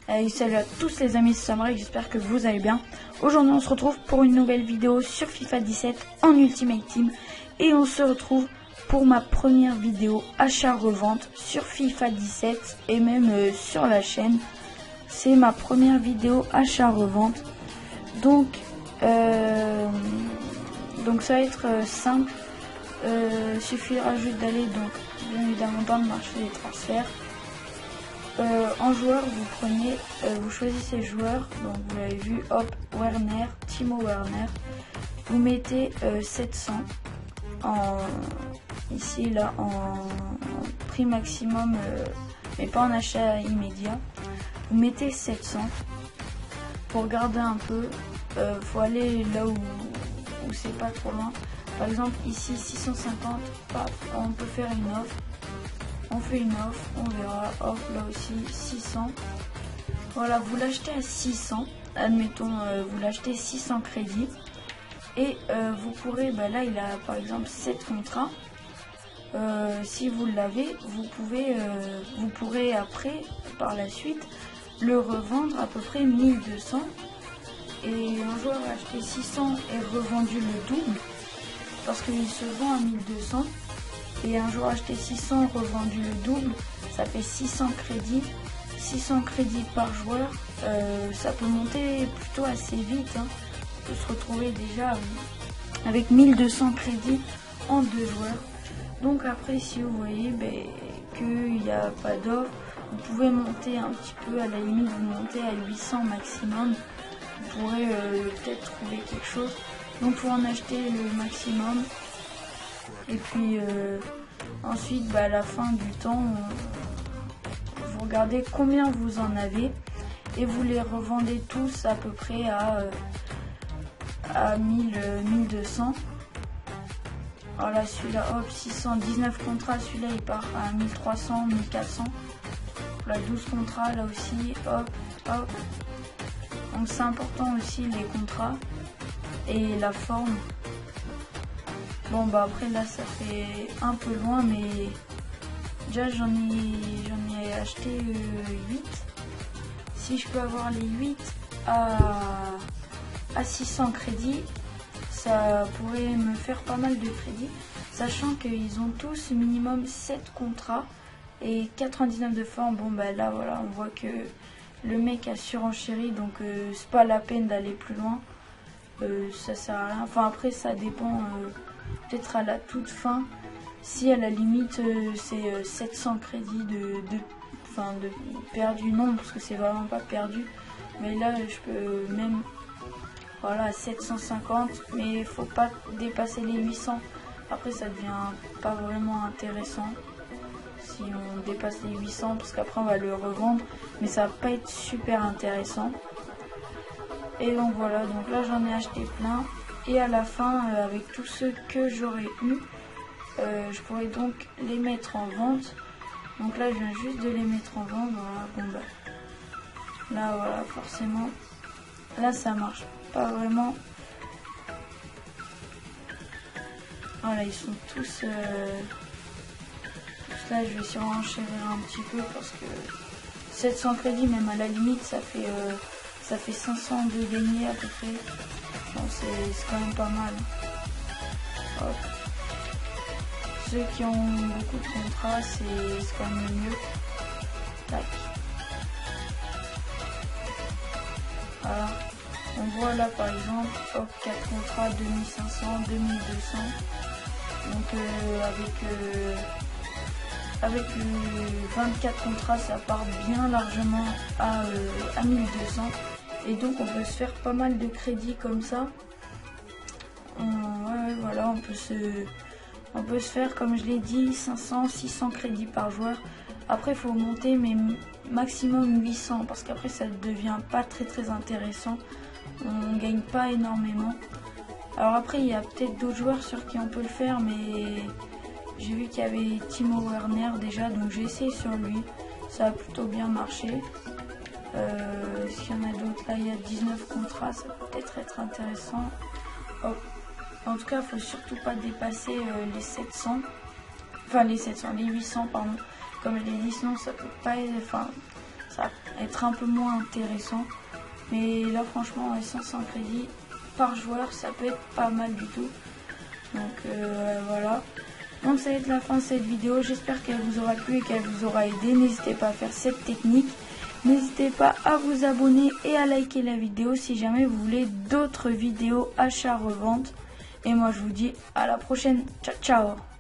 Salut à tous les amis, c'est Samurai, j'espère que vous allez bien. Aujourd'hui on se retrouve pour une nouvelle vidéo sur FIFA 17 en Ultimate Team. Et on se retrouve pour ma première vidéo achat-revente sur FIFA 17 et même sur la chaîne. C'est ma première vidéo achat-revente. Donc ça va être simple. Suffira juste d'aller donc bien évidemment dans le marché des transferts. En joueur, vous prenez, vous choisissez joueur, donc vous l'avez vu, hop, Werner, Timo Werner. Vous mettez 700 ici là en prix maximum, mais pas en achat immédiat. Vous mettez 700 pour garder un peu. Faut aller là où c'est pas trop loin. Par exemple ici 650, paf, on peut faire une offre. On fait une offre, on verra, hop, là aussi 600. Voilà, vous l'achetez à 600, admettons, vous l'achetez 600 crédits. Et vous pourrez, là il a par exemple 7 contrats. Si vous l'avez, vous pourrez après, par la suite, le revendre à peu près 1200. Et un joueur acheté 600 est revendu le double, parce qu'il se vend à 1200. Et un jour acheté 600 revendu le double, ça fait 600 crédits. 600 crédits par joueur, ça peut monter plutôt assez vite. On peut se retrouver déjà avec 1200 crédits en 2 joueurs. Donc après, si vous voyez qu'il n'y a pas d'offre, vous pouvez monter un petit peu, à la limite vous montez à 800 maximum. Vous pourrez peut-être trouver quelque chose. Donc pour en acheter le maximum. Et puis ensuite à la fin du temps, vous regardez combien vous en avez et vous les revendez tous à peu près à 1200. Voilà, celui-là, hop, 619 contrats, celui-là il part à 1300, 1400. Là 12 contrats, là aussi, hop, hop. Donc c'est important aussi les contrats et la forme. Bon après là ça fait un peu loin, mais déjà j'en ai acheté 8. Si je peux avoir les 8 à 600 crédits, ça pourrait me faire pas mal de crédits, sachant qu'ils ont tous minimum 7 contrats et 99 de forme. Bon là voilà, on voit que le mec a surenchéri, donc c'est pas la peine d'aller plus loin. Ça sert à rien. Enfin après ça dépend, peut-être à la toute fin, si à la limite c'est 700 crédits de perdu, non, parce que c'est vraiment pas perdu, mais là je peux même, voilà, 750, mais il faut pas dépasser les 800. Après ça devient pas vraiment intéressant si on dépasse les 800, parce qu'après on va le revendre, mais ça va pas être super intéressant. Et donc voilà, donc là j'en ai acheté plein. Et à la fin, avec tous ceux que j'aurais eu, je pourrais donc les mettre en vente. Donc là je viens juste de les mettre en vente. Voilà, bon là voilà, forcément là ça marche pas vraiment. Voilà, ils sont tous là, je vais surenchérir un petit peu parce que 700 crédits, même à la limite ça fait 500 de gagner à peu près. Bon, c'est quand même pas mal. Hop. Ceux qui ont beaucoup de contrats, c'est quand même mieux. Tac. Voilà. On voit là par exemple, hop, 4 contrats, 2500, 2200. Donc avec 24 contrats, ça part bien largement à 1200. Et donc on peut se faire pas mal de crédits comme ça. Ouais, voilà, on peut se faire, comme je l'ai dit, 500, 600 crédits par joueur. Après il faut monter, mais maximum 800, parce qu'après ça devient pas très intéressant. On gagne pas énormément. Alors après il y a peut-être d'autres joueurs sur qui on peut le faire, mais j'ai vu qu'il y avait Timo Werner déjà, donc j'ai essayé sur lui. Ça a plutôt bien marché. S'il y en a d'autres, là il y a 19 contrats, ça peut peut-être être intéressant. Hop. En tout cas, il faut surtout pas dépasser les 700, enfin les 700, les 800 pardon, comme je l'ai dit, sinon ça peut pas, ça va être un peu moins intéressant. Mais là franchement 500 crédits par joueur, ça peut être pas mal du tout. Donc voilà. Donc ça va être la fin de cette vidéo. J'espère qu'elle vous aura plu et qu'elle vous aura aidé. N'hésitez pas à faire cette technique. N'hésitez pas à vous abonner et à liker la vidéo si jamais vous voulez d'autres vidéos achat-revente. Et moi je vous dis à la prochaine. Ciao ciao.